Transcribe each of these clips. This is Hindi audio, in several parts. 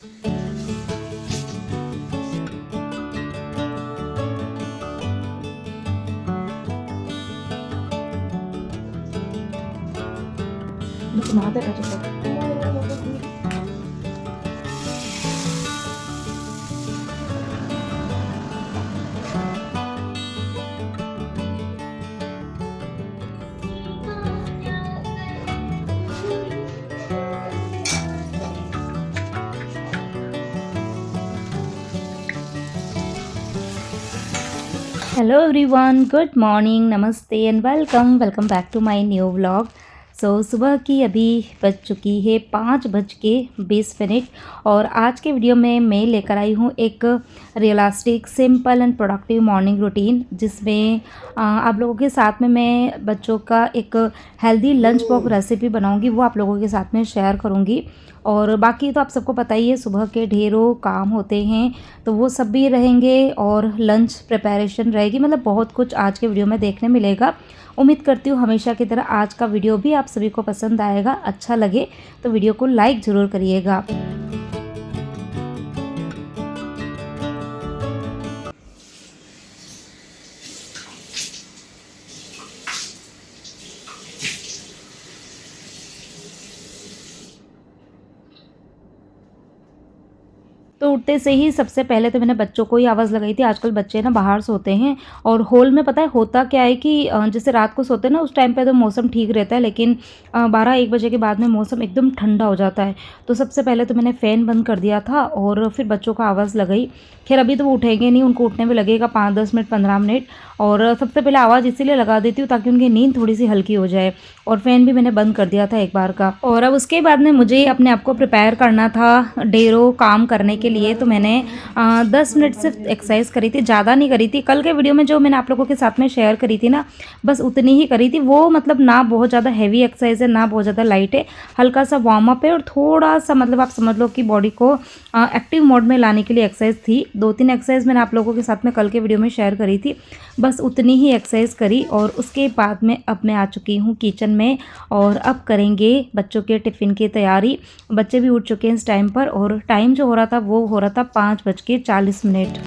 이렇게 나대라 줘서. हेलो एवरीवन, गुड मॉर्निंग, नमस्ते and welcome welcome back to my new vlog. सुबह की अभी बज चुकी है 5:20 और आज के वीडियो में मैं लेकर आई हूँ एक realistic simple and productive morning routine, जिसमें आप लोगों के साथ में मैं बच्चों का एक हेल्दी लंच बॉक्स रेसिपी बनाऊँगी, वो आप लोगों के साथ में शेयर करूँगी। और बाकी तो आप सबको पता ही है, सुबह के ढेरों काम होते हैं तो वो सब भी रहेंगे और लंच प्रिपरेशन रहेगी, मतलब बहुत कुछ आज के वीडियो में देखने मिलेगा। उम्मीद करती हूँ हमेशा की तरह आज का वीडियो भी आप सभी को पसंद आएगा। अच्छा लगे तो वीडियो को लाइक ज़रूर करिएगा। तो उठते से ही सबसे पहले तो मैंने बच्चों को ही आवाज़ लगाई थी। आजकल बच्चे ना बाहर सोते हैं और हॉल में पता है होता क्या है कि जैसे रात को सोते हैं ना, उस टाइम पे तो मौसम ठीक रहता है, लेकिन 12-1 बजे के बाद में मौसम एकदम ठंडा हो जाता है। तो सबसे पहले तो मैंने फ़ैन बंद कर दिया था और फिर बच्चों को आवाज़ लगाई। खैर अभी तो वो उठेंगे नहीं, उनको उठने में लगेगा 5-10 मिनट, 15 मिनट। और सबसे पहले आवाज़ इसीलिए लगा देती हूँ ताकि उनकी नींद थोड़ी सी हल्की हो जाए। और फ़ैन भी मैंने बंद कर दिया था एक बार का। और अब उसके बाद में मुझे अपने आप को प्रिपेयर करना था ढेरों काम करने के लिए। तो मैंने 10 मिनट सिर्फ एक्सरसाइज करी थी, ज़्यादा नहीं करी थी। कल के वीडियो में जो मैंने आप लोगों के साथ में शेयर करी थी ना, बस उतनी ही करी थी। वो मतलब ना बहुत ज़्यादा हैवी एक्सरसाइज है, ना बहुत ज़्यादा लाइट है, हल्का सा वार्म अप है और थोड़ा सा मतलब आप समझ लो कि बॉडी को एक्टिव मोड में लाने के लिए एक्सरसाइज थी। 2-3 एक्सरसाइज मैंने आप लोगों के साथ में कल के वीडियो में शेयर करी थी, बस उतनी ही एक्सरसाइज करी। और उसके बाद में अब मैं आ चुकी हूँ किचन में और अब करेंगे बच्चों के टिफ़िन की तैयारी। बच्चे भी उठ चुके हैं इस टाइम पर और टाइम जो हो रहा था वो हो रहा था 5:40।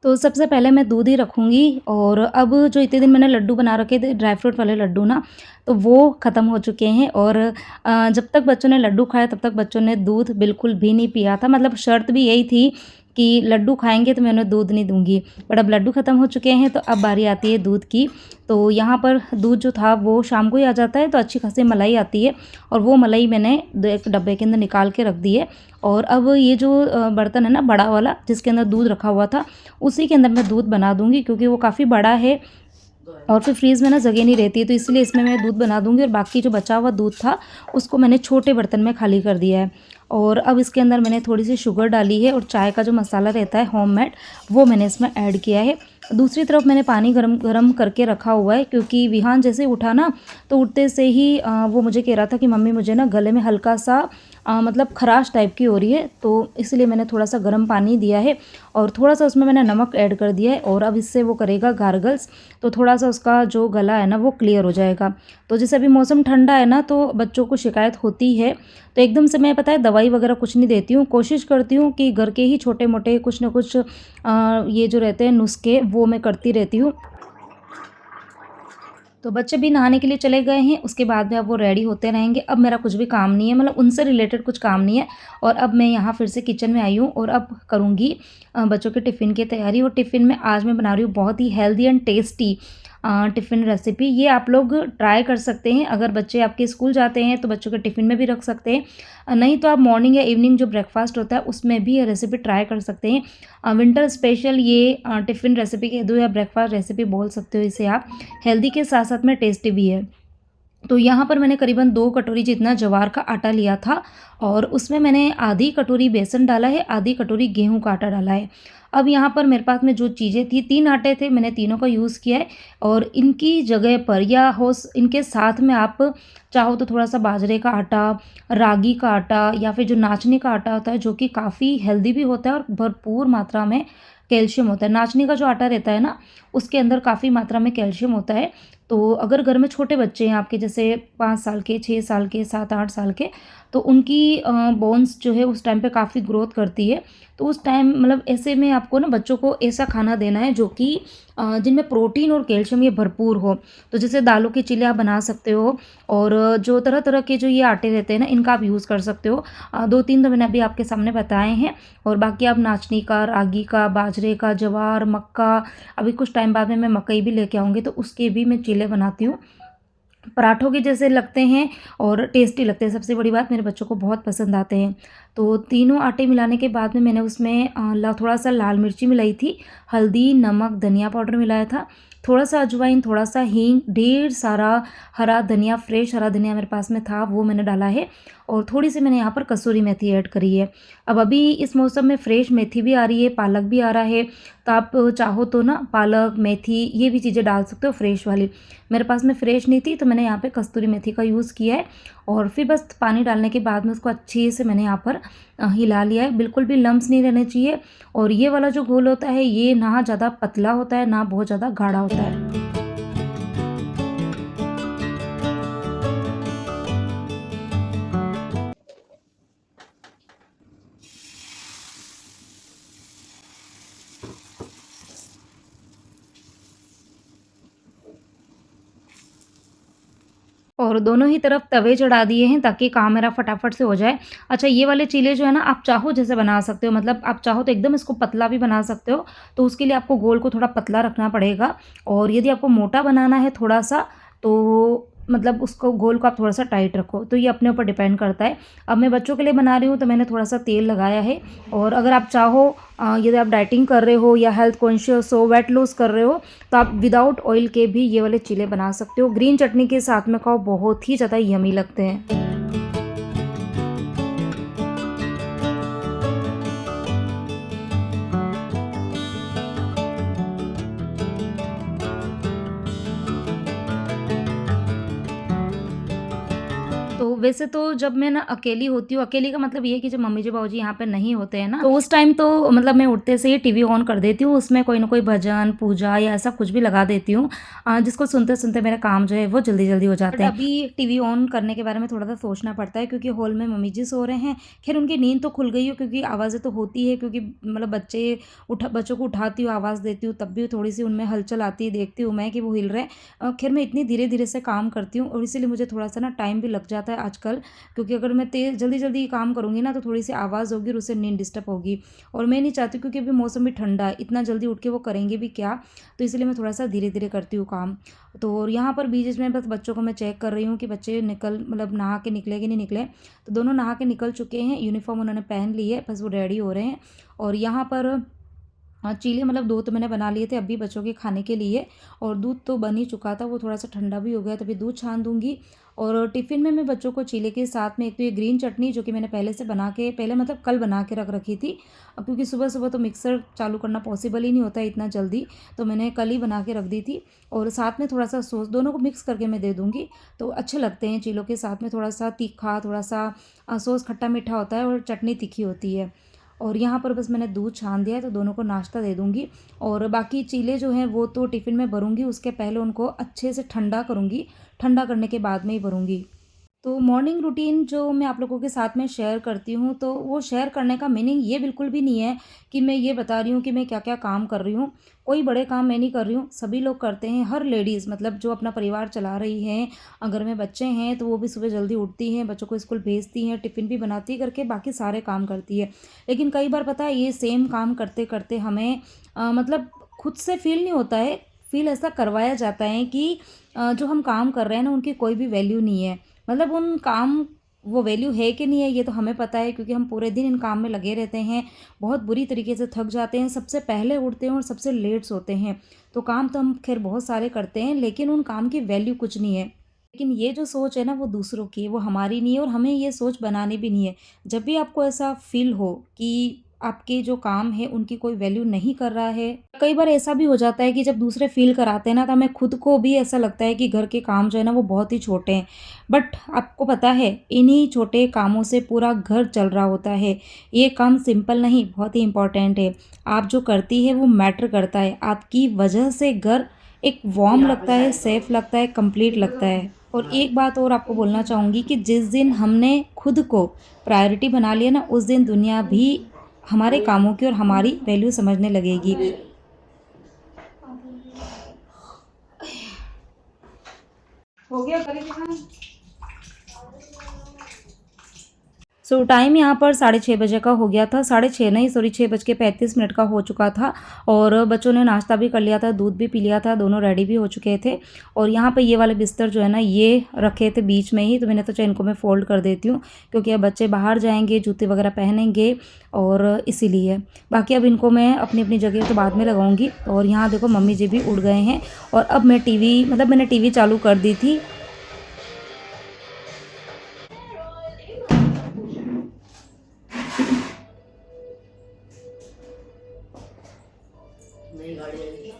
तो सबसे पहले मैं दूध ही रखूँगी। और अब जो इतने दिन मैंने लड्डू बना रखे थे, ड्राई फ्रूट वाले लड्डू ना, तो वो ख़त्म हो चुके हैं। और जब तक बच्चों ने लड्डू खाया तब तक बच्चों ने दूध बिल्कुल भी नहीं पिया था। मतलब शर्त भी यही थी कि लड्डू खाएँगे तो मैं उन्हें दूध नहीं दूँगी। बट अब लड्डू ख़त्म हो चुके हैं तो अब बारी आती है दूध की। तो यहाँ पर दूध जो था वो शाम को ही आ जाता है, तो अच्छी खासी मलाई आती है और वो मलाई मैंने एक डब्बे के अंदर निकाल के रख दी है। और अब ये जो बर्तन है ना बड़ा वाला, जिसके अंदर दूध रखा हुआ था, उसी के अंदर मैं दूध बना दूँगी, क्योंकि वो काफ़ी बड़ा है और फिर फ्रीज़ में ना जगह नहीं रहती है, तो इसलिए इसमें मैं दूध बना दूँगी। और बाकी जो बचा हुआ दूध था उसको मैंने छोटे बर्तन में खाली कर दिया है। और अब इसके अंदर मैंने थोड़ी सी शुगर डाली है और चाय का जो मसाला रहता है होममेड, वो मैंने इसमें ऐड किया है। दूसरी तरफ मैंने पानी गरम गरम करके रखा हुआ है, क्योंकि विहान जैसे उठा ना, तो उठते से ही वो मुझे कह रहा था कि मम्मी मुझे ना गले में हल्का सा मतलब खराश टाइप की हो रही है, तो इसलिए मैंने थोड़ा सा गर्म पानी दिया है और थोड़ा सा उसमें मैंने नमक ऐड कर दिया है। और अब इससे वो करेगा गार्गल्स, तो थोड़ा सा उसका जो गला है ना वो क्लियर हो जाएगा। तो जैसे अभी मौसम ठंडा है ना, तो बच्चों को शिकायत होती है, तो एकदम से मैं पता है दवाई वगैरह कुछ नहीं देती हूँ। कोशिश करती हूँ कि घर के ही छोटे मोटे कुछ ना कुछ ये जो रहते हैं नुस्खे, वो मैं करती रहती हूँ। तो बच्चे भी नहाने के लिए चले गए हैं, उसके बाद में अब वो रेडी होते रहेंगे। अब मेरा कुछ भी काम नहीं है, मतलब उनसे रिलेटेड कुछ काम नहीं है। और अब मैं यहाँ फिर से किचन में आई हूँ और अब करूँगी बच्चों के टिफ़िन की तैयारी। और टिफ़िन में आज मैं बना रही हूँ बहुत ही healthy and tasty tiffin recipe. ये आप लोग ट्राई कर सकते हैं। अगर बच्चे आपके स्कूल जाते हैं तो बच्चों के टिफ़िन में भी रख सकते हैं। नहीं तो आप मॉर्निंग या इवनिंग जो ब्रेकफास्ट होता है उसमें भी ये रेसिपी ट्राई कर सकते हैं। विंटर स्पेशल ये टिफ़िन रेसिपी कह दो या ब्रेकफास्ट रेसिपी बोल सकते हो इसे आप। हेल्दी के साथ साथ में टेस्टी भी है। तो यहाँ पर मैंने करीबन 2 कटोरी जितना ज्वार का आटा लिया था और उसमें मैंने आधी कटोरी बेसन डाला है, आधी कटोरी गेहूं का आटा डाला है। अब यहाँ पर मेरे पास में जो चीज़ें थी, 3 आटे थे, मैंने तीनों का यूज़ किया है। और इनकी जगह पर या इनके साथ में आप चाहो तो थोड़ा सा बाजरे का आटा, रागी का आटा या फिर जो नाचनी का आटा होता है, जो कि काफ़ी हेल्दी भी होता है और भरपूर मात्रा में कैल्शियम होता है। नाचनी का जो आटा रहता है ना, उसके अंदर काफ़ी मात्रा में कैल्शियम होता है। तो अगर घर में छोटे बच्चे हैं आपके, जैसे 5 साल के, 6 साल के, 7-8 साल के, तो उनकी बोन्स जो है उस टाइम पे काफ़ी ग्रोथ करती है। तो उस टाइम मतलब ऐसे में आपको ना बच्चों को ऐसा खाना देना है जो कि जिनमें प्रोटीन और कैल्शियम ये भरपूर हो। तो जैसे दालों की चिल्ले आप बना सकते हो, और जो तरह-तरह के जो ये आटे रहते हैं ना, इनका आप यूज़ कर सकते हो। 2-3 तो मैंने अभी आपके सामने बताए हैं, और बाकी आप नाचनी का, रागी का, बाजरे का, ज्वार, मक्का, अभी कुछ टाइम बाद में मैं मकई भी लेके आऊँगी, तो उसके भी मैं चिल्ले बनाती हूँ। पराठों के जैसे लगते हैं और टेस्टी लगते हैं। सबसे बड़ी बात, मेरे बच्चों को बहुत पसंद आते हैं। तो तीनों आटे मिलाने के बाद में मैंने उसमें थोड़ा-सा लाल मिर्ची मिलाई थी, हल्दी, नमक, धनिया पाउडर मिलाया था, थोड़ा-सा अजवाइन, थोड़ा-सा हींग, ढेर सारा हरा धनिया, फ्रेश हरा धनिया मेरे पास में था, वो मैंने डाला है, और थोड़ी-सी मैंने यहाँ पर कसूरी मेथी ऐड करी है। अब अभी इस मौसम में फ्रेश मेथी भी आ रही है, पालक भी आ रहा है, तो आप चाहो तो ना पालक, मेथी ये भी चीज़ें डाल सकते हो फ्रेश वाली। मेरे पास में फ्रेश नहीं थी, तो मैंने यहाँ पे कस्तूरी मेथी का यूज़ किया है, और फिर बस पानी डालने के बाद में उसको अच्छे से मैंने यहाँ पर हिला लिया है। बिल्कुल भी लम्स नहीं रहने चाहिए, और ये वाला जो घोल होता है ये ना ज़्यादा पतला होता है, ना बहुत ज़्यादा गाढ़ा होता है। और दोनों ही तरफ तवे चढ़ा दिए हैं ताकि काम मेरा फटाफट से हो जाए। अच्छा, ये वाले चीले जो है ना, आप चाहो जैसे बना सकते हो, मतलब आप चाहो तो एकदम इसको पतला भी बना सकते हो, तो उसके लिए आपको गोल को थोड़ा पतला रखना पड़ेगा, और यदि आपको मोटा बनाना है थोड़ा-सा, तो मतलब उसको गोल को आप थोड़ा-सा टाइट रखो, तो ये अपने ऊपर डिपेंड करता है। अब मैं बच्चों के लिए बना रही हूँ, तो मैंने थोड़ा-सा तेल लगाया है, और अगर आप चाहो, यदि आप डाइटिंग कर रहे हो या हेल्थ कॉन्शियस हो, वेट लॉस कर रहे हो, तो आप विदाउट ऑयल के भी ये वाले चीले बना सकते हो। ग्रीन चटनी के साथ में खाओ, बहुत ही ज़्यादा यम्मी लगते हैं। तो वैसे तो जब मैं ना अकेली होती हूँ, अकेली का मतलब ये है कि जब मम्मी जी बाबूजी यहाँ पे नहीं होते हैं ना, तो उस टाइम तो मतलब मैं उठते से ही टीवी ऑन कर देती हूँ, उसमें कोई ना कोई भजन, पूजा या ऐसा कुछ भी लगा देती हूँ, जिसको सुनते-सुनते मेरा काम जो है वो जल्दी-जल्दी हो जाते हैं। अभी टीवी ऑन करने के बारे में थोड़ा-सा सोचना पड़ता है, क्योंकि हॉल में मम्मी जी सो रहे हैं। ख़ैर उनकी नींद तो खुल गई हो, क्योंकि आवाज़ें तो होती है, क्योंकि मतलब बच्चों को उठाती हूँ, आवाज़ देती हूँ, तब भी थोड़ी-सी उनमें हलचल आती है, देखती हूँ मैं कि वो हिल रहे हैं। ख़ैर मैं इतनी धीरे-धीरे से काम करती हूँ, और इसीलिए मुझे थोड़ा-सा ना टाइम भी लग जाता है आजकल, क्योंकि अगर मैं तेज़ जल्दी-जल्दी काम करूँगी ना, तो थोड़ी-सी आवाज़ होगी और उससे नींद डिस्टर्ब होगी, और मैं नहीं चाहती, क्योंकि अभी मौसम भी ठंडा है, इतना जल्दी उठ के वो करेंगे भी क्या? तो इसलिए मैं थोड़ा-सा धीरे-धीरे करती हूँ काम। तो और यहाँ पर बीच-बीच में बस बच्चों को मैं चेक कर रही हूँ कि बच्चे मतलब नहा के निकले कि नहीं निकले। तो दोनों नहा के निकल चुके हैं, यूनिफ़ॉर्म उन्होंने पहन ली है, बस वो रेडी हो रहे हैं। और यहाँ पर चीले मतलब 2 तो मैंने बना लिए थे अभी बच्चों के खाने के लिए, और दूध तो बन ही चुका था, वो थोड़ा-सा ठंडा भी हो गया, तो अभी दूध छान दूँगी। और टिफ़िन में मैं बच्चों को चीले के साथ में एक तो ये ग्रीन चटनी, जो कि मैंने पहले मतलब कल बना के रख रखी थी। क्योंकि सुबह-सुबह तो मिक्सर चालू करना पॉसिबल ही नहीं होता है इतना जल्दी, तो मैंने कल ही बना के रख दी थी। और साथ में थोड़ा-सा सॉस, दोनों को मिक्स करके मैं दे दूँगी, तो अच्छे लगते हैं चीलों के साथ में, थोड़ा-सा तीखा, थोड़ा-सा सॉस खट्टा-मीठा होता है, और चटनी तीखी होती है। और यहाँ पर बस मैंने दूध छान दिया है, तो दोनों को नाश्ता दे दूँगी, और बाकी चीले जो हैं वो तो टिफ़िन में भरूँगी, उसके पहले उनको अच्छे से ठंडा करूँगी, ठंडा करने के बाद में ही भरूँगी। तो मॉर्निंग रूटीन जो मैं आप लोगों के साथ में शेयर करती हूँ, तो वो शेयर करने का मीनिंग ये बिल्कुल भी नहीं है कि मैं ये बता रही हूँ कि मैं क्या-क्या काम कर रही हूँ। कोई बड़े काम मैं नहीं कर रही हूँ, सभी लोग करते हैं, हर लेडीज़ मतलब जो अपना परिवार चला रही हैं, घर में बच्चे हैं तो वो भी सुबह जल्दी उठती हैं, बच्चों को स्कूल भेजती हैं, टिफ़िन भी बनाती करके बाकी सारे काम करती है। लेकिन कई बार पता है, ये सेम काम करते-करते हमें मतलब खुद से फ़ील नहीं होता है, फ़ील ऐसा करवाया जाता है कि जो हम काम कर रहे हैं ना, उनकी कोई भी वैल्यू नहीं है। मतलब उन काम वो वैल्यू है कि नहीं है, ये तो हमें पता है, क्योंकि हम पूरे दिन इन काम में लगे रहते हैं, बहुत बुरी तरीके से थक जाते हैं, सबसे पहले उठते हैं और सबसे लेट सोते हैं। तो काम तो हम खैर बहुत सारे करते हैं, लेकिन उन काम की वैल्यू कुछ नहीं है। लेकिन ये जो सोच है ना, वो दूसरों की है, वो हमारी नहीं है, और हमें ये सोच बनानी भी नहीं है। जब भी आपको ऐसा फ़ील हो कि आपके जो काम है उनकी कोई वैल्यू नहीं कर रहा है। कई बार ऐसा भी हो जाता है कि जब दूसरे फ़ील कराते हैं ना, तो हमें खुद को भी ऐसा लगता है कि घर के काम जो है ना वो बहुत ही छोटे हैं। बट आपको पता है, इन्हीं छोटे कामों से पूरा घर चल रहा होता है। ये काम सिंपल नहीं, बहुत ही इम्पोर्टेंट है। आप जो करती है वो मैटर करता है। आपकी वजह से घर एक वार्म लगता है, सेफ लगता है, कंप्लीट लगता है। और एक बात और आपको बोलना चाहूँगी कि जिस दिन हमने खुद को प्रायोरिटी बना लिया ना, उस दिन दुनिया भी हमारे कामों की और हमारी वैल्यू समझने लगेगी। हो गया करेंगे खाना। सो टाइम यहाँ पर 6:30 बजे का हो गया था, 6:30 नहीं सॉरी 6:35 का हो चुका था। और बच्चों ने नाश्ता भी कर लिया था, दूध भी पी लिया था, दोनों रेडी भी हो चुके थे। और यहाँ पे ये वाले बिस्तर जो है ना ये रखे थे बीच में ही, तो मैंने सोचा इनको मैं फ़ोल्ड कर देती हूँ, क्योंकि अब बच्चे बाहर जाएंगे, जूते वगैरह पहनेंगे और इसीलिए। बाकी अब इनको मैं अपनी अपनी जगह तो बाद में लगाऊंगी। और यहाँ देखो मम्मी जी भी उठ गए हैं। और अब मैं मैंने टीवी चालू कर दी थी। नई गाड़ी आई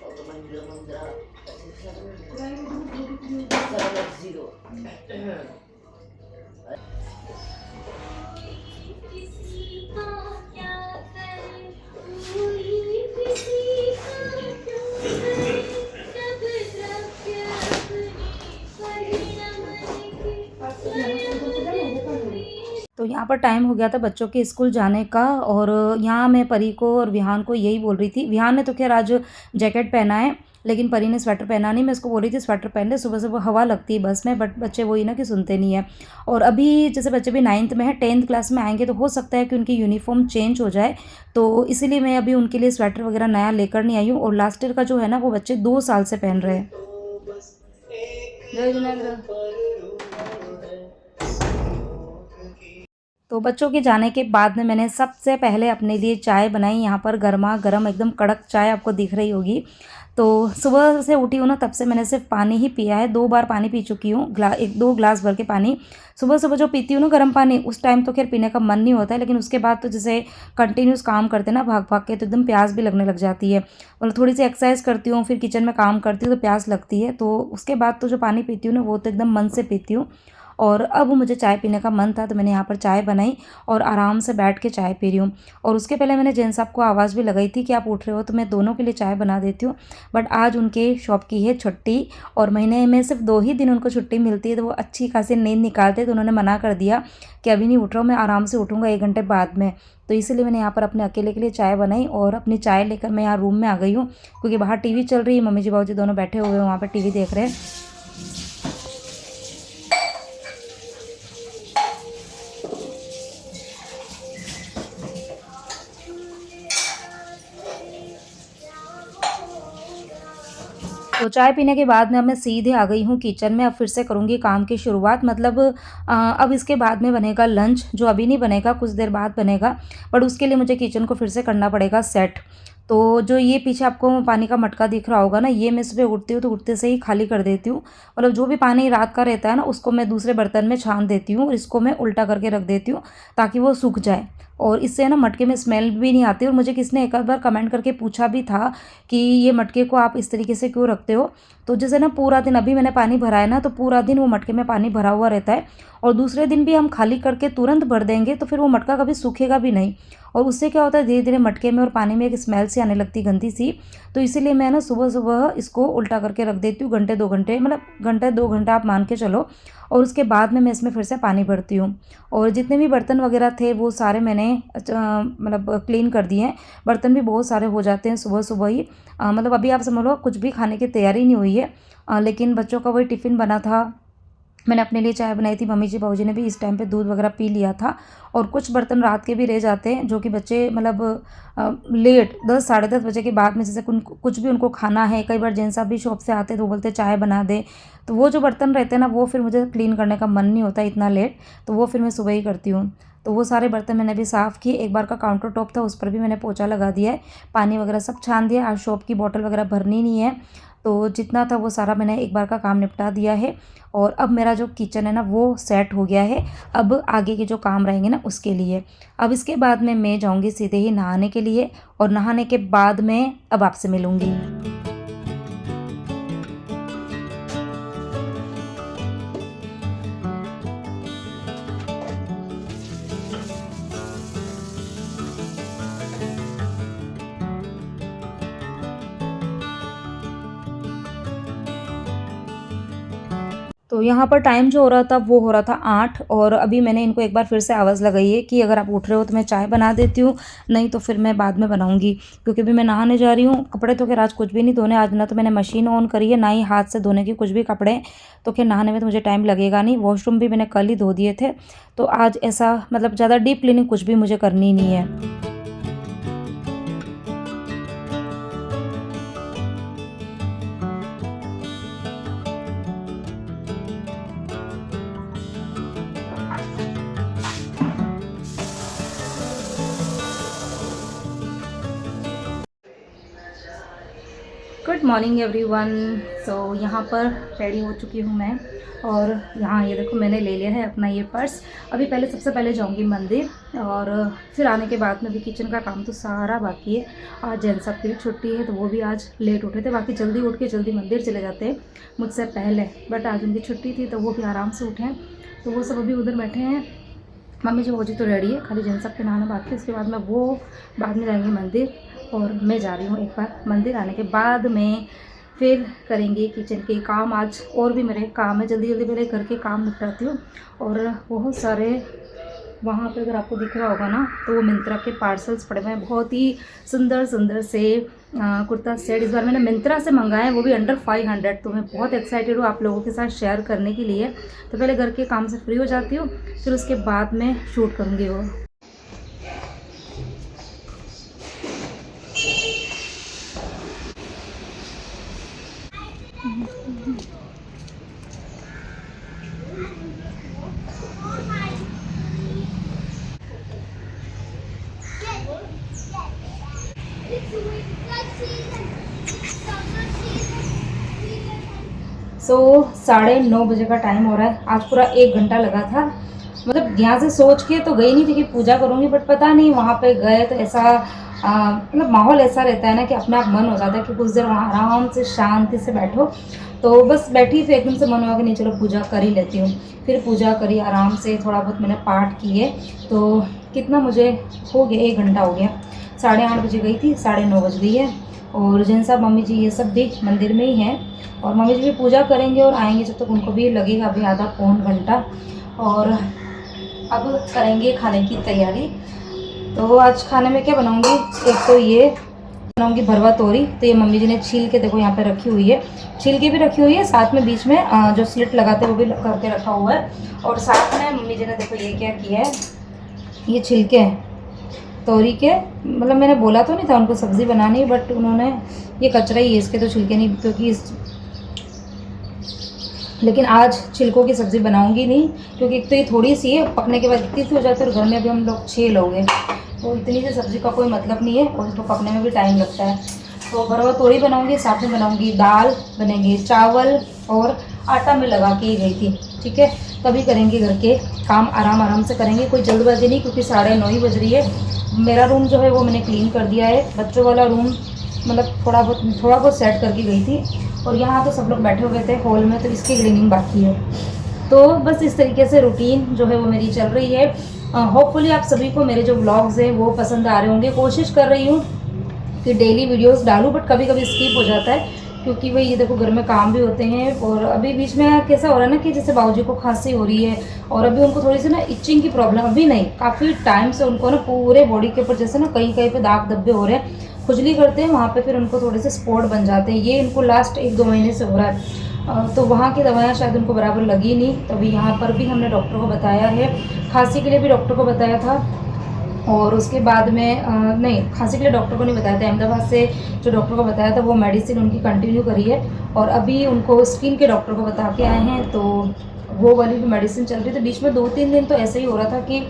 और तो महिंद्रा महिंद्रा सरल जीरो। तो यहाँ पर टाइम हो गया था बच्चों के स्कूल जाने का। और यहाँ मैं परी को और विहान को यही बोल रही थी। विहान ने तो खैर आज जैकेट पहना है, लेकिन परी ने स्वेटर पहना नहीं। मैं उसको बोल रही थी स्वेटर पहन ले, सुबह सुबह हवा लगती है बस में। बट बच्चे वही ना कि सुनते नहीं है। और अभी जैसे बच्चे भी 9th में है, 10th क्लास में आएंगे तो हो सकता है कि उनकी यूनिफॉर्म चेंज हो जाए। तो इसीलिए मैं अभी उनके लिए स्वेटर वगैरह नया लेकर नहीं आई हूँ। और लास्ट ईयर का जो है ना वो बच्चे 2 साल से पहन रहे हैं। जय जिनेंद्र। तो बच्चों के जाने के बाद में मैंने सबसे पहले अपने लिए चाय बनाई। यहाँ पर गर्मा गर्म एकदम कड़क चाय आपको दिख रही होगी। तो सुबह से उठी हूँ ना, तब से मैंने सिर्फ पानी ही पिया है। 2 बार पानी पी चुकी हूँ, 1-2 ग्लास भर के पानी। सुबह सुबह जो पीती हूँ ना गर्म पानी, उस टाइम तो खैर पीने का मन नहीं होता है, लेकिन उसके बाद तो जैसे कंटिन्यूस काम करते ना भाग भाग के, तो एकदम प्यास भी लगने लग जाती है। मतलब थोड़ी सी एक्सरसाइज करती हूँ, फिर किचन में काम करती हूँ तो प्यास लगती है। तो उसके बाद तो जो पानी पीती हूँ ना वो तो एकदम मन से पीती हूँ। और अब मुझे चाय पीने का मन था, तो मैंने यहाँ पर चाय बनाई और आराम से बैठ के चाय पी रही हूँ। और उसके पहले मैंने जेन साहब को आवाज़ भी लगाई थी कि आप उठ रहे हो तो मैं दोनों के लिए चाय बना देती हूँ। बट आज उनके शॉप की है छुट्टी, और महीने में सिर्फ 2 ही दिन उनको छुट्टी मिलती है, तो वो अच्छी खासी नींद निकालते हैं। तो उन्होंने मना कर दिया कि अभी नहीं उठ रहा हूँ, मैं आराम से उठूँगा 1 घंटे बाद में। तो इसीलिए मैंने यहाँ पर अपने अकेले के लिए चाय बनाई और अपनी चाय लेकर मैं यहाँ रूम में आ गई हूँ, क्योंकि बाहर टीवी चल रही है। मम्मी जी बाबू जी दोनों बैठे हुए हैं वहाँ पर टीवी देख रहे हैं। तो चाय पीने के बाद में अब मैं सीधे आ गई हूँ किचन में। अब फिर से करूँगी काम की शुरुआत। मतलब अब इसके बाद में बनेगा लंच, जो अभी नहीं बनेगा, कुछ देर बाद बनेगा। बट उसके लिए मुझे किचन को फिर से करना पड़ेगा सेट। तो जो ये पीछे आपको पानी का मटका दिख रहा होगा ना, ये मैं सुबह उठती हूँ तो उठते से ही खाली कर देती हूँ। मतलब जो भी पानी रात का रहता है ना, उसको मैं दूसरे बर्तन में छान देती हूँ और इसको मैं उल्टा करके रख देती हूँ, ताकि वो सूख जाए। और इससे ना मटके में स्मेल भी नहीं आती। और मुझे किसी ने एक आध बार कमेंट करके पूछा भी था कि ये मटके को आप इस तरीके से क्यों रखते हो। तो जैसे ना पूरा दिन अभी मैंने पानी भरा है ना, तो पूरा दिन वो मटके में पानी भरा हुआ रहता है। और दूसरे दिन भी हम खाली करके तुरंत भर देंगे तो फिर वो मटका कभी सूखेगा भी नहीं। और उससे क्या होता है, धीरे धीरे मटके में और पानी में एक स्मेल सी आने लगती गंदी सी। तो इसीलिए मैं ना सुबह सुबह इसको उल्टा करके रख देती हूँ, घंटे 2 घंटे, मतलब घंटे 2 घंटा आप मान के चलो। और उसके बाद में मैं इसमें फिर से पानी भरती हूँ। और जितने भी बर्तन वगैरह थे वो सारे मैंने मतलब क्लीन कर दिए हैं। बर्तन भी बहुत सारे हो जाते हैं सुबह सुबह ही। मतलब अभी आप समझ लो कुछ भी खाने की तैयारी नहीं हुई है। लेकिन बच्चों का वही टिफ़िन बना था, मैंने अपने लिए चाय बनाई थी, मम्मी जी बाबू जी ने भी इस टाइम पे दूध वगैरह पी लिया था। और कुछ बर्तन रात के भी रह जाते हैं, जो कि बच्चे मतलब लेट 10 साढ़े 10 बजे के बाद में, जैसे कुछ भी उनको खाना है। कई बार जेंट्स साहब भी शॉप से आते हैं तो वो बोलते हैं चाय बना दे। तो वो जो बर्तन रहते हैं ना, वो फिर मुझे क्लीन करने का मन नहीं होता इतना लेट, तो वो फिर मैं सुबह ही करती हूँ। तो वो सारे बर्तन मैंने अभी साफ़ किए। एक बार का काउंटर टॉप था उस पर भी मैंने पोछा लगा दिया है, पानी वगैरह सब छान दिया। आज शॉप की बॉटल वगैरह भरनी नहीं है, तो जितना था वो सारा मैंने एक बार का काम निपटा दिया है। और अब मेरा जो किचन है ना वो सेट हो गया है। अब आगे के जो काम रहेंगे ना उसके लिए, अब इसके बाद में मैं जाऊंगी सीधे ही नहाने के लिए, और नहाने के बाद मैं अब आपसे मिलूंगी। तो यहाँ पर टाइम जो हो रहा था वो हो रहा था 8, और अभी मैंने इनको एक बार फिर से आवाज़ लगाई है कि अगर आप उठ रहे हो तो मैं चाय बना देती हूँ, नहीं तो फिर मैं बाद में बनाऊँगी, क्योंकि अभी मैं नहाने जा रही हूँ। कपड़े तो खैर आज कुछ भी नहीं धोने, आज ना तो मैंने मशीन ऑन करी है ना ही हाथ से धोने के कुछ भी कपड़े हैं, तो खैर नहाने में तो मुझे टाइम लगेगा नहीं। वॉशरूम भी मैंने कल ही धो दिए थे, तो आज ऐसा मतलब ज़्यादा डीप क्लीनिंग कुछ भी मुझे करनी नहीं है। Good morning everyone. सो यहाँ पर रेडी हो चुकी हूँ मैं, और यहाँ ये देखो मैंने ले लिया है अपना ये पर्स। अभी पहले सबसे पहले जाऊँगी मंदिर, और फिर आने के बाद में भी किचन का काम तो सारा बाकी है। आज जैन साहब की भी छुट्टी है, तो वो भी आज लेट उठे थे, बाकी जल्दी उठ के जल्दी मंदिर चले जाते हैं मुझसे पहले, बट आज उनकी छुट्टी थी तो वो भी आराम से उठे, तो वो सब अभी उधर बैठे हैं। मम्मी जो जी तो रेडी है, खाली जैन साहब के नहाना बाकी है, उसके बाद में वो बाद में जाएंगे मंदिर, और मैं जा रही हूँ एक बार मंदिर। आने के बाद में फिर करेंगे किचन के काम। आज और भी मेरे काम है, जल्दी जल्दी पहले घर के काम निपटाती हूँ। और बहुत सारे वहाँ पे अगर आपको दिख रहा होगा ना, तो वो मिंत्रा के पार्सल्स पड़े हुए हैं, बहुत ही सुंदर सुंदर से कुर्ता सेट इस बार मैंने मिंत्रा से मंगाए हैं, वो भी अंडर 500। तो मैं बहुत एक्साइटेड हूँ आप लोगों के साथ शेयर करने के लिए। तो पहले घर के काम से फ्री हो जाती हूँ, फिर उसके बाद में शूट करूँगी वो। सो 9:30 बजे का टाइम हो रहा है। आज पूरा 1 घंटा लगा था, मतलब यहाँ से सोच के तो गई नहीं थी कि पूजा करूँगी, बट पता नहीं वहाँ पे गए तो ऐसा मतलब माहौल ऐसा रहता है ना कि अपने आप मन हो जाता है कि कुछ देर वहाँ आराम से शांति से बैठो। तो बस बैठी थी, एकदम से मन हुआ कि नहीं चलो पूजा कर ही लेती हूँ। फिर पूजा करी आराम से, थोड़ा बहुत मैंने पाठ किए। तो कितना मुझे हो गया, 1 घंटा हो गया। 8:30 बजे गई थी, 9:30 बज गई है। और जैन साहब मम्मी जी ये सब भी मंदिर में ही हैं, और मम्मी जी भी पूजा करेंगे और आएंगे, जब तक उनको भी लगेगा अभी आधा पौन घंटा। और अब करेंगे खाने की तैयारी। तो आज खाने में क्या बनाऊंगी, एक तो ये बनाऊंगी भरवा तोरी। तो ये मम्मी जी ने छील के देखो यहाँ पे रखी हुई है, छील के भी रखी हुई है, साथ में बीच में जो स्लिट लगाते हैं वो भी करके रखा हुआ है। और साथ में मम्मी जी ने देखो ये क्या किया है, ये छिलके तोरी के, मतलब मैंने बोला तो नहीं था उनको सब्ज़ी बनानी, बट उन्होंने ये कचरा ही है, इसके तो छिलके नहीं, क्योंकि लेकिन आज छिलकों की सब्ज़ी बनाऊंगी नहीं, क्योंकि एक तो ये थोड़ी सी है, पकने के बाद इतनी सी हो जाती है, और घर में अभी हम लोग 6 लोग हैं, तो इतनी सी सब्ज़ी का कोई मतलब नहीं है, और इसको पकने में भी टाइम लगता है। तो भरवा तोरी बनाऊंगी, साथ में बनाऊंगी दाल, बनेंगे चावल, और आटा में लगा के ही गई थी, ठीक है। तभी करेंगे घर के काम, आराम आराम से करेंगे, कोई जल्दबाजी नहीं, क्योंकि 9:30 ही बज रही है। मेरा रूम जो है वो मैंने क्लीन कर दिया है, बच्चों वाला रूम मतलब थोड़ा बहुत सेट करके गई थी, और यहाँ तो सब लोग बैठे हुए थे हॉल में, तो इसकी क्लीनिंग बाकी है। तो बस इस तरीके से रूटीन जो है वो मेरी चल रही है। होपफुली आप सभी को मेरे जो व्लॉग्स हैं वो पसंद आ रहे होंगे। कोशिश कर रही हूँ कि डेली वीडियोस डालूँ, बट कभी कभी स्किप हो जाता है, क्योंकि भाई ये देखो घर में काम भी होते हैं। और अभी बीच में कैसा हो रहा है ना कि जैसे बाबूजी को खांसी हो रही है, और अभी उनको थोड़ी सी ना इचिंग की प्रॉब्लम, अभी नहीं काफ़ी टाइम से उनको ना पूरे बॉडी के ऊपर जैसे ना कहीं कहीं पे दाग धब्बे हो रहे हैं, खुजली करते हैं वहाँ पे, फिर उनको थोड़े से स्पॉट बन जाते हैं। ये इनको लास्ट 1-2 महीने से हो रहा है। तो वहाँ की दवाइयाँ शायद उनको बराबर लगी नहीं, तो अभी यहाँ पर भी हमने डॉक्टर को बताया है। खांसी के लिए भी डॉक्टर को बताया था, और उसके बाद में नहीं, खांसी के लिए डॉक्टर को नहीं बताया था, अहमदाबाद से जो डॉक्टर को बताया था वो मेडिसिन उनकी कंटिन्यू करी है। और अभी उनको स्किन के डॉक्टर को बता के आए हैं, तो वो वाली भी मेडिसिन चल रही थी। बीच में 2-3 दिन तो ऐसे ही हो रहा था कि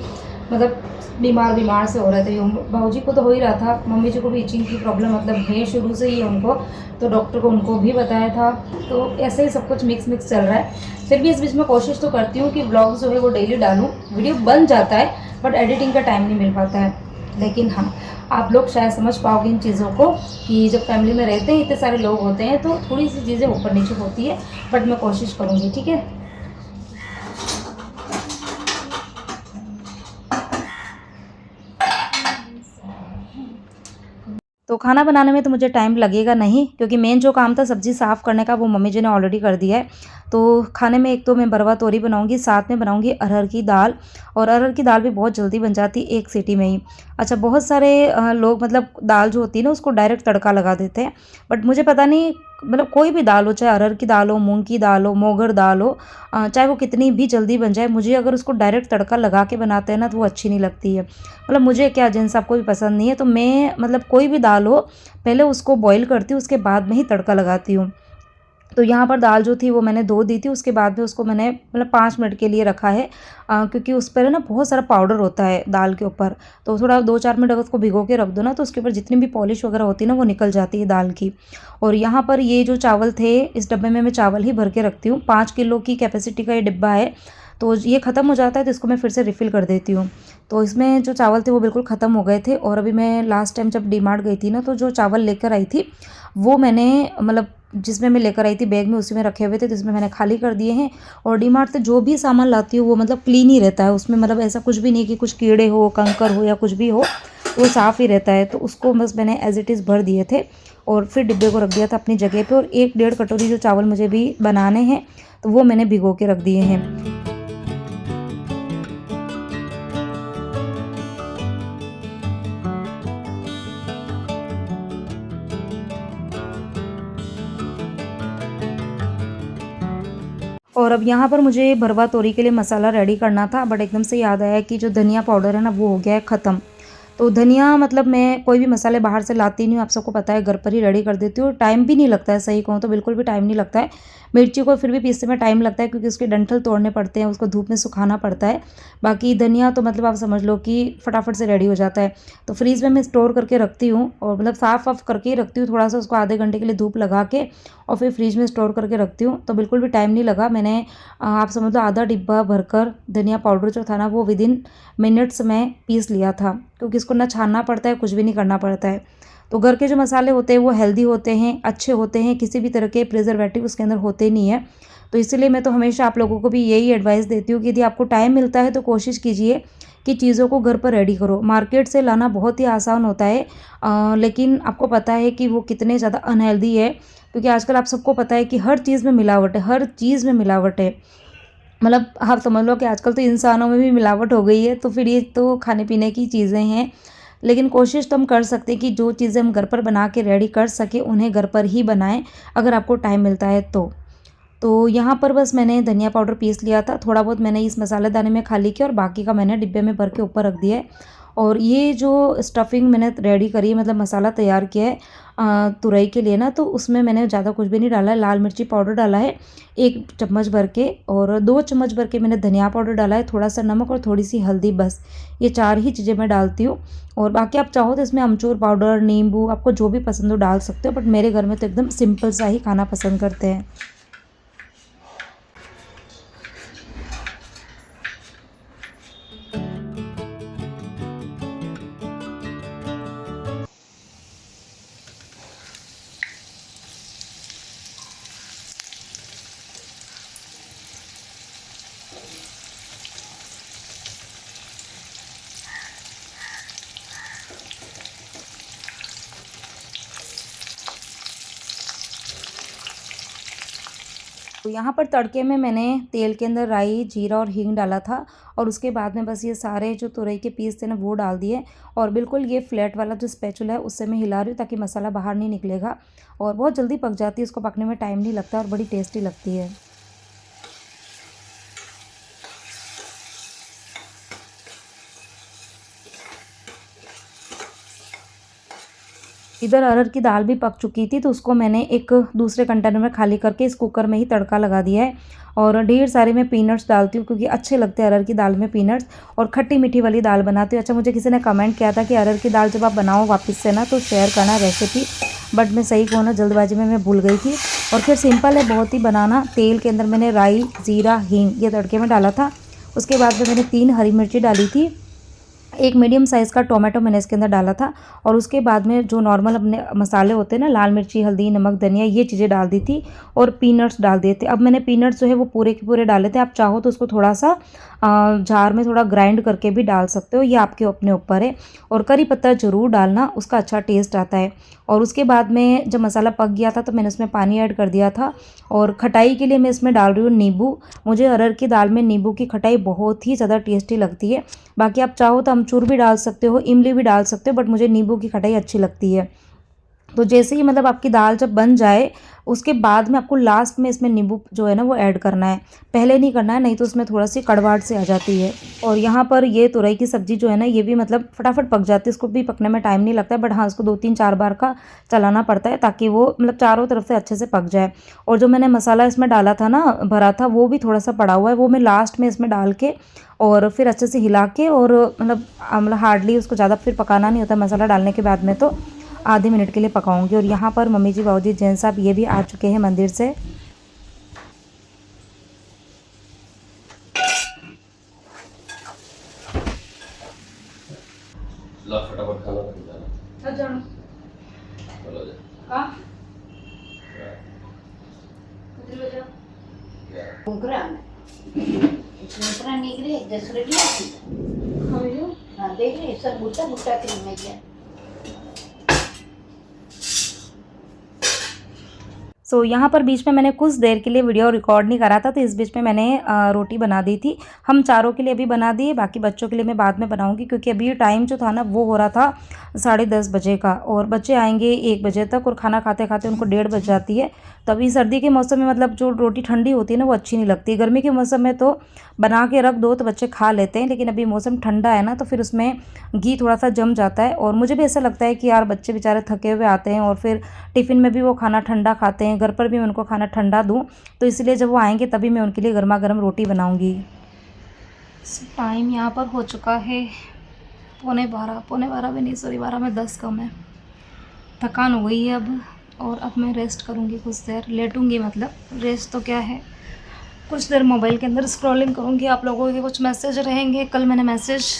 मतलब बीमार से हो रहे थे। भाऊजी को तो हो ही रहा था, मम्मी जी को भी इचिंग की प्रॉब्लम मतलब है शुरू से ही उनको, तो डॉक्टर को उनको भी बताया था। तो ऐसे ही सब कुछ मिक्स चल रहा है। फिर भी इस बीच में कोशिश तो करती हूँ कि ब्लॉग जो है वो डेली डालूँ। वीडियो बन जाता है बट एडिटिंग का टाइम नहीं मिल पाता है। लेकिन हाँ, आप लोग शायद समझ पाओगे इन चीज़ों को कि जब फैमिली में रहते हैं, इतने सारे लोग होते हैं, तो थोड़ी सी चीज़ें ऊपर नीचे होती है, बट मैं कोशिश करूँगी, ठीक है। तो खाना बनाने में तो मुझे टाइम लगेगा नहीं, क्योंकि मेन जो काम था सब्ज़ी साफ़ करने का वो मम्मी जी ने ऑलरेडी कर दिया है। तो खाने में एक तो मैं बरवा तोरी बनाऊँगी, साथ में बनाऊँगी अरहर की दाल, और अरहर की दाल भी बहुत जल्दी बन जाती है, 1 सीटी में ही। अच्छा, बहुत सारे लोग मतलब दाल जो होती है ना उसको डायरेक्ट तड़का लगा देते हैं, बट मुझे पता नहीं, मतलब कोई भी दाल हो, चाहे अरहर की दाल हो, मूँग की दाल हो, मोगर दाल हो, चाहे वो कितनी भी जल्दी बन जाए, मुझे अगर उसको डायरेक्ट तड़का लगा के बनाते हैं ना तो वो अच्छी नहीं लगती है। मतलब मुझे क्या, जिन सबको भी पसंद नहीं है, तो मैं मतलब कोई भी दाल हो पहले उसको बॉईल करती हूँ, उसके बाद में ही तड़का लगाती हूँ। तो यहाँ पर दाल जो थी वो मैंने धो दी थी, उसके बाद में उसको मैंने मतलब 5 मिनट के लिए रखा है, क्योंकि उस पर ना बहुत सारा पाउडर होता है दाल के ऊपर। तो थोड़ा 2-4 मिनट अगर उसको भिगो के रख दो ना, तो उसके ऊपर जितनी भी पॉलिश वगैरह होती है ना वो निकल जाती है दाल की। और यहाँ पर ये जो चावल थे, इस डब्बे में मैं चावल ही भर के रखती हूँ, 5 किलो की कैपेसिटी का ये डिब्बा है। तो ये ख़त्म हो जाता है तो इसको मैं फिर से रिफ़िल कर देती हूँ। तो इसमें जो चावल थे वो बिल्कुल ख़त्म हो गए थे, और अभी मैं लास्ट टाइम जब डीमार्ट गई थी ना, तो जो चावल लेकर आई थी वो मैंने मतलब जिसमें मैं लेकर आई थी बैग में, उसी में रखे हुए थे, तो इसमें मैंने खाली कर दिए हैं। और डीमार्ट से जो भी सामान लाती हूँ वो मतलब क्लीन ही रहता है, उसमें मतलब ऐसा कुछ भी नहीं कि कुछ कीड़े हो, कंकर हो या कुछ भी हो, वो साफ़ ही रहता है। तो उसको बस मैंने एज़ इट इज़ भर दिए थे और फिर डिब्बे को रख दिया था अपनी जगह पे। और 1 डेढ़ कटोरी जो चावल मुझे भी बनाने हैं तो वो मैंने भिगो के रख दिए हैं। और अब यहाँ पर मुझे भरवा तोरी के लिए मसाला रेडी करना था, बट एकदम से याद आया कि जो धनिया पाउडर है ना वो हो गया है ख़त्म। तो धनिया मतलब मैं कोई भी मसाले बाहर से लाती नहीं हूँ, आप सबको पता है, घर पर ही रेडी कर देती हूँ। टाइम भी नहीं लगता है, सही कहूँ तो बिल्कुल भी टाइम नहीं लगता है। मिर्ची को फिर भी पीसने में टाइम लगता है, क्योंकि उसके डंठल तोड़ने पड़ते हैं, उसको धूप में सुखाना पड़ता है। बाकी धनिया तो मतलब आप समझ लो कि फटाफट से रेडी हो जाता है। तो फ्रीज़ में मैं स्टोर करके रखती हूँ, और मतलब साफ़ वाफ़ करके ही रखती हूँ, थोड़ा सा उसको आधे घंटे के लिए धूप लगा के और फिर फ्रीज में स्टोर करके रखती हूँ। तो बिल्कुल भी टाइम नहीं लगा। मैंने आप समझ लो आधा डिब्बा भरकर धनिया पाउडर जो था ना वो विदिन मिनट्स में पीस लिया था, क्योंकि इसको ना छानना पड़ता है, कुछ भी नहीं करना पड़ता है। तो घर के जो मसाले होते हैं वो हेल्दी होते हैं, अच्छे होते हैं, किसी भी तरह के प्रिजर्वेटिव उसके अंदर होते नहीं है। तो इसलिए मैं तो हमेशा आप लोगों को भी यही एडवाइस देती हूँ कि यदि आपको टाइम मिलता है तो कोशिश कीजिए कि चीज़ों को घर पर रेडी करो। मार्केट से लाना बहुत ही आसान होता है, लेकिन आपको पता है कि वो कितने ज़्यादा अनहेल्दी है, क्योंकि आजकल आप सबको पता है कि हर चीज़ में मिलावट है, हर चीज़ में मिलावट है। मतलब आप समझ लो कि आजकल तो इंसानों में भी मिलावट हो गई है, तो फिर ये तो खाने पीने की चीज़ें हैं। लेकिन कोशिश तो हम कर सकते हैं कि जो चीज़ें हम घर पर बना के रेडी कर सकें उन्हें घर पर ही बनाएं, अगर आपको टाइम मिलता है तो। तो यहाँ पर बस मैंने धनिया पाउडर पीस लिया था, थोड़ा बहुत मैंने इस मसालेदानी में खाली किया और बाकी का मैंने डिब्बे में भर के ऊपर रख दिया है। और ये जो स्टफिंग मैंने रेडी करी है, मतलब मसाला तैयार किया है तुरई के लिए ना, तो उसमें मैंने ज़्यादा कुछ भी नहीं डाला है। लाल मिर्ची पाउडर डाला है 1 चम्मच भर के, और 2 चम्मच भर के मैंने धनिया पाउडर डाला है, थोड़ा सा नमक और थोड़ी सी हल्दी, बस ये 4 ही चीज़ें मैं डालती हूँ। और बाकी आप चाहो तो इसमें अमचूर पाउडर, नींबू, आपको जो भी पसंद हो डाल सकते हो, बट मेरे घर में तो एकदम सिंपल सा ही खाना पसंद करते हैं। तो यहाँ पर तड़के में मैंने तेल के अंदर राई, जीरा और हींग डाला था, और उसके बाद में बस ये सारे जो तुरई के पीस थे ना वो डाल दिए, और बिल्कुल ये फ्लैट वाला जो स्पैचुला है उससे मैं हिला रही हूँ ताकि मसाला बाहर नहीं निकलेगा, और बहुत जल्दी पक जाती है, इसको पकने में टाइम नहीं लगता और बड़ी टेस्टी लगती है। इधर अरहर की दाल भी पक चुकी थी, तो उसको मैंने एक दूसरे कंटेनर में खाली करके इस कुकर में ही तड़का लगा दिया है। और ढेर सारे मैं पीनट्स डालती हूँ क्योंकि अच्छे लगते हैं अरहर की दाल में पीनट्स, और खट्टी मीठी वाली दाल बनाती हूँ। अच्छा, मुझे किसी ने कमेंट किया था कि अरहर की दाल जब आप बनाओ वापस से ना तो शेयर करना रेसिपी, बट मैं सही कहूँ ना जल्दबाजी में मैं भूल गई थी। और फिर सिंपल है बहुत ही बनाना। तेल के अंदर मैंने राई, ज़ीरा, हींग ये तड़के में डाला था। उसके बाद में मैंने 3 हरी मिर्ची डाली थी, एक मीडियम साइज़ का टोमेटो मैंने इसके अंदर डाला था, और उसके बाद में जो नॉर्मल अपने मसाले होते हैं ना, लाल मिर्ची, हल्दी, नमक, धनिया, ये चीज़ें डाल दी थी, और पीनट्स डाल दिए थे। अब मैंने पीनट्स जो है वो पूरे के पूरे डाले थे। आप चाहो तो उसको थोड़ा सा जार में थोड़ा ग्राइंड करके भी डाल सकते हो, ये आपके अपने ऊपर है। और करी पत्ता ज़रूर डालना, उसका अच्छा टेस्ट आता है। और उसके बाद में जब मसाला पक गया था तो मैंने उसमें पानी ऐड कर दिया था, और खटाई के लिए मैं इसमें डाल रही हूँ नींबू। मुझे अरहर की दाल में नींबू की खटाई बहुत ही ज़्यादा टेस्टी लगती है। बाकी आप चाहो तो अमचूर भी डाल सकते हो, इमली भी डाल सकते हो, बट मुझे नींबू की खटाई अच्छी लगती है। तो जैसे ही मतलब आपकी दाल जब बन जाए, उसके बाद में आपको लास्ट में इसमें नींबू जो है ना वो ऐड करना है, पहले नहीं करना है, नहीं तो उसमें थोड़ा सी कड़वाहट से आ जाती है। और यहाँ पर ये तुरई की सब्ज़ी जो है ना, ये भी मतलब फटाफट पक जाती है, इसको भी पकने में टाइम नहीं लगता है, बट हाँ इसको 2-3-4 बार का चलाना पड़ता है ताकि वो मतलब चारों तरफ से अच्छे से पक जाए। और जो मैंने मसाला इसमें डाला था ना, भरा था, वो भी थोड़ा सा पड़ा हुआ है, वो मैं लास्ट में इसमें डाल के और फिर अच्छे से हिला के, और मतलब हार्डली उसको ज़्यादा फिर पकाना नहीं होता मसाला डालने के बाद में, तो आधे मिनट के लिए पकाऊंगी। और यहाँ पर मम्मी जी, बाबू जी, जैन साहब ये भी आ चुके हैं मंदिर से। ला फटाफट खाना खा जाना। चलो जा। कहाँ? कितने बजे? घुंघरा निकले दूसरे भी हाँ देख रहे सब बूटा बूटा क्रीम है क्या। सो यहाँ पर बीच में मैंने कुछ देर के लिए वीडियो रिकॉर्ड नहीं करा था, तो इस बीच में मैंने रोटी बना दी थी। हम चारों के लिए अभी बना दी है, बाकी बच्चों के लिए मैं बाद में बनाऊंगी, क्योंकि अभी टाइम जो था ना वो हो रहा था 10:30 बजे का, और बच्चे आएंगे 1 बजे तक, और खाना खाते खाते उनको 1:30 बज जाती है। तो अभी सर्दी के मौसम में मतलब जो रोटी ठंडी होती है ना वो अच्छी नहीं लगती। गर्मी के मौसम में तो बना के रख दो तो बच्चे खा लेते हैं, लेकिन अभी मौसम ठंडा है ना, तो फिर उसमें घी थोड़ा सा जम जाता है। और मुझे भी ऐसा लगता है कि यार बच्चे बेचारे थके हुए आते हैं, और फिर टिफ़िन में भी वो खाना ठंडा खाते हैं, घर पर भी मैं उनको खाना ठंडा दूँ, तो इसलिए जब वो आएंगे तभी मैं उनके लिए गर्मा गर्म रोटी बनाऊँगी। टाइम यहाँ पर हो चुका है 11:15 भी नहीं, सॉरी 12:10 कम है। थकान हो गई है अब, और अब मैं रेस्ट करूँगी, कुछ देर लेटूँगी। मतलब रेस्ट तो क्या है, कुछ देर मोबाइल के अंदर स्क्रॉलिंग करूँगी। आप लोगों के कुछ मैसेज रहेंगे, कल मैंने मैसेज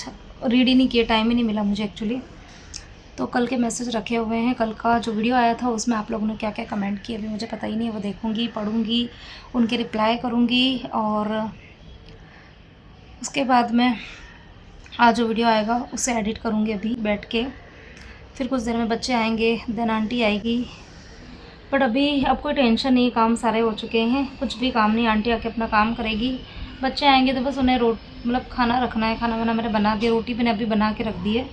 रीड ही नहीं किए, टाइम ही नहीं मिला मुझे एक्चुअली, तो कल के मैसेज रखे हुए हैं। कल का जो वीडियो आया था उसमें आप लोगों ने क्या क्या कमेंट किए अभी मुझे पता ही नहीं है, वो देखूँगी, पढ़ूँगी, उनके रिप्लाई करूँगी, और उसके बाद में आज जो वीडियो आएगा उसे एडिट करूँगी अभी बैठ के। फिर कुछ देर में बच्चे आएंगे, देन आंटी आएगी, बट अभी अब कोई टेंशन नहीं, काम सारे हो चुके हैं, कुछ भी काम नहीं, आंटी आके अपना काम करेगी। बच्चे आएंगे तो बस उन्हें मतलब खाना रखना है, खाना वाना मैंने बना दिया, रोटी मैंने अभी बना के रख दी है,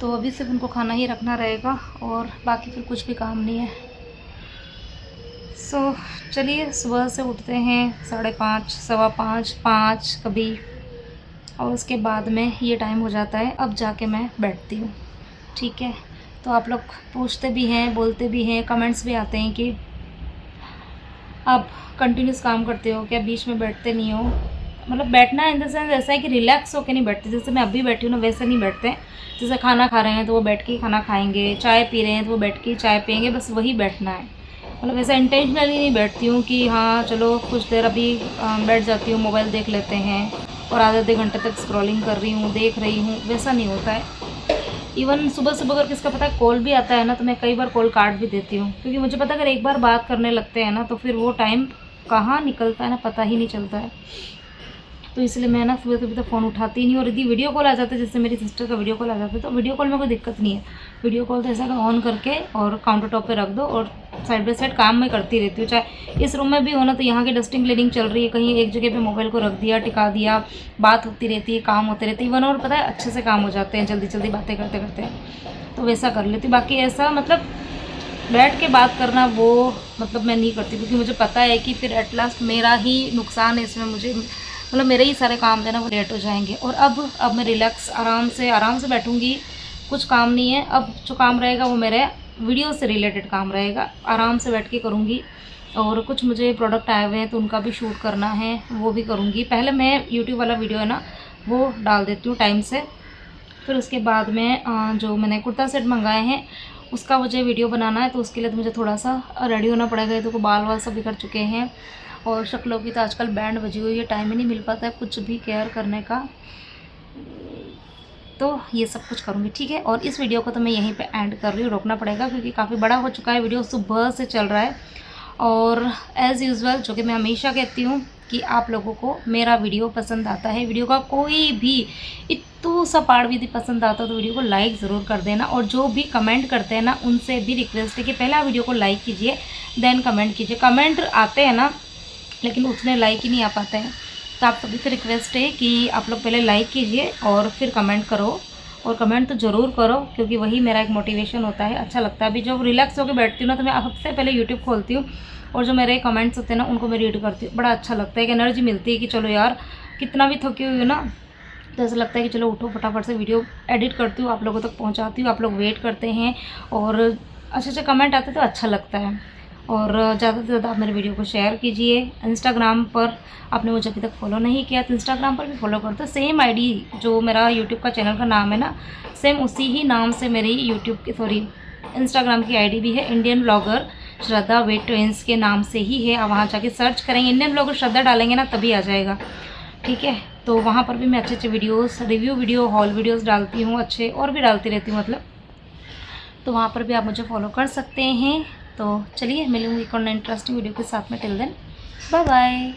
तो अभी सिर्फ उनको खाना ही रखना रहेगा, और बाकी फिर कुछ भी काम नहीं है। सो चलिए, सुबह से उठते हैं 5:30, 5:15, 5 कभी, और उसके बाद में ये टाइम हो जाता है, अब जाके मैं बैठती हूँ। ठीक है, तो आप लोग पूछते भी हैं, बोलते भी हैं, कमेंट्स भी आते हैं कि आप कंटिन्यूस काम करते हो क्या, बीच में बैठते नहीं हो। मतलब बैठना इन द सेंस ऐसा है कि रिलैक्स होकर नहीं बैठते, जैसे मैं अभी बैठी हूँ ना वैसे नहीं बैठते हैं। जैसे खाना खा रहे हैं तो वो बैठ के ही खाना खाएंगे, चाय पी रहे हैं तो वो बैठ के ही चाय पियेंगे, बस वही बैठना है। मतलब ऐसा इंटेंशनली नहीं बैठती हूँ कि हाँ चलो कुछ देर अभी बैठ जाती हूँ, मोबाइल देख लेते हैं और आधे घंटे तक स्क्रॉलिंग कर रही हूँ, देख रही हूँ, वैसा नहीं होता है। इवन सुबह सुबह अगर किसका पता है कॉल भी आता है ना, तो मैं कई बार कॉल काट भी देती हूँ, क्योंकि मुझे पता है अगर एक बार बात करने लगते हैं ना तो फिर वो टाइम कहाँ निकलता है ना पता ही नहीं चलता है। तो इसलिए मैं ना सुबह सुबह तो फ़ोन उठाती ही नहीं। और यदि वीडियो कॉल आ जाता है, जैसे मेरी सिस्टर का वीडियो कॉल आ जाता है, तो वीडियो कॉल में कोई दिक्कत नहीं है। वीडियो कॉल तो ऐसा ऑन करके और काउंटर टॉप पे रख दो और साइड बाई साइड काम मैं करती रहती हूँ। चाहे इस रूम में भी हो ना, तो यहाँ की डस्टिंग क्लीनिंग चल रही है, कहीं एक जगह पे मोबाइल को रख दिया, टिका दिया, बात होती रहती है, काम होते रहते हैं। इवन और पता है अच्छे से काम हो जाते हैं, जल्दी जल्दी बातें करते करते, तो वैसा कर लेती। बाकी ऐसा मतलब बैठ के बात करना वो मतलब मैं नहीं करती, क्योंकि मुझे पता है कि फिर एट लास्ट मेरा ही नुकसान है इसमें, मुझे मतलब मेरे ही सारे काम थे ना वो लेट हो जाएंगे। और अब मैं रिलैक्स आराम से बैठूंगी, कुछ काम नहीं है। अब जो काम रहेगा वो मेरे वीडियो से रिलेटेड काम रहेगा, आराम से बैठ के करूँगी। और कुछ मुझे प्रोडक्ट आए हुए हैं तो उनका भी शूट करना है, वो भी करूँगी। पहले मैं यूट्यूब वाला वीडियो है ना वो डाल देती हूँ टाइम से, फिर उसके बाद में जो मैंने कुर्ता सेट मंगाए हैं उसका मुझे वीडियो बनाना है, तो उसके लिए तो मुझे थोड़ा सा रेडी होना पड़ेगा। तो बाल वाल सब बिखर चुके हैं और शक्लों की तो आजकल बैंड बजी हुई है, टाइम ही नहीं मिल पाता है कुछ भी केयर करने का। तो ये सब कुछ करूँगी, ठीक है। और इस वीडियो को तो मैं यहीं पे एंड कर रही हूँ, रोकना पड़ेगा क्योंकि काफ़ी बड़ा हो चुका है वीडियो, सुबह से चल रहा है। और एज़ यूजुअल जो कि मैं हमेशा कहती हूँ कि आप लोगों को मेरा वीडियो पसंद आता है, वीडियो का कोई भी इतू सा पार्ट भी पसंद आता है तो वीडियो को लाइक ज़रूर कर देना। और जो भी कमेंट करते हैं ना उनसे भी रिक्वेस्ट है कि पहले आप वीडियो को लाइक कीजिए देन कमेंट कीजिए। कमेंट आते हैं ना लेकिन उतने लाइक ही नहीं आ पाते हैं, तो आप सभी से रिक्वेस्ट है कि आप लोग पहले लाइक कीजिए और फिर कमेंट करो। और कमेंट तो ज़रूर करो क्योंकि वही मेरा एक मोटिवेशन होता है, अच्छा लगता है। अभी जब रिलैक्स होकर बैठती हूँ ना तो मैं सबसे पहले यूट्यूब खोलती हूँ और जो मेरे कमेंट्स होते हैं ना उनको मैं रीड करती हूँ, बड़ा अच्छा लगता है। एक एनर्जी मिलती है कि चलो यार कितना भी थकी हुई हो ना तो ऐसा लगता है कि चलो उठो फटाफट से वीडियो एडिट करती हूँ, आप लोगों तक पहुँचाती हूँ, आप लोग वेट करते हैं और अच्छे अच्छे कमेंट आते तो अच्छा लगता है। और ज़्यादा से ज़्यादा आप मेरे वीडियो को शेयर कीजिए। इंस्टाग्राम पर आपने मुझे अभी तक फॉलो नहीं किया तो इंस्टाग्राम पर भी फॉलो कर दो। सेम आईडी जो मेरा यूट्यूब का चैनल का नाम है ना सेम उसी ही नाम से मेरी इंस्टाग्राम की आईडी भी है, इंडियन ब्लॉगर श्रद्धा वेट ट्विंस के नाम से ही है। आप वहाँ जाके सर्च करेंगे, इंडियन ब्लॉगर श्रद्धा डालेंगे ना तभी आ जाएगा, ठीक है। तो वहाँ पर भी मैं अच्छे अच्छे videos, review video, hall videos डालती हूँ, अच्छे और भी डालती रहती हूँ मतलब। तो वहाँ पर भी आप मुझे फॉलो कर सकते हैं। तो चलिए मिलूँगी एक और इंटरेस्टिंग वीडियो के साथ में। Till then bye bye.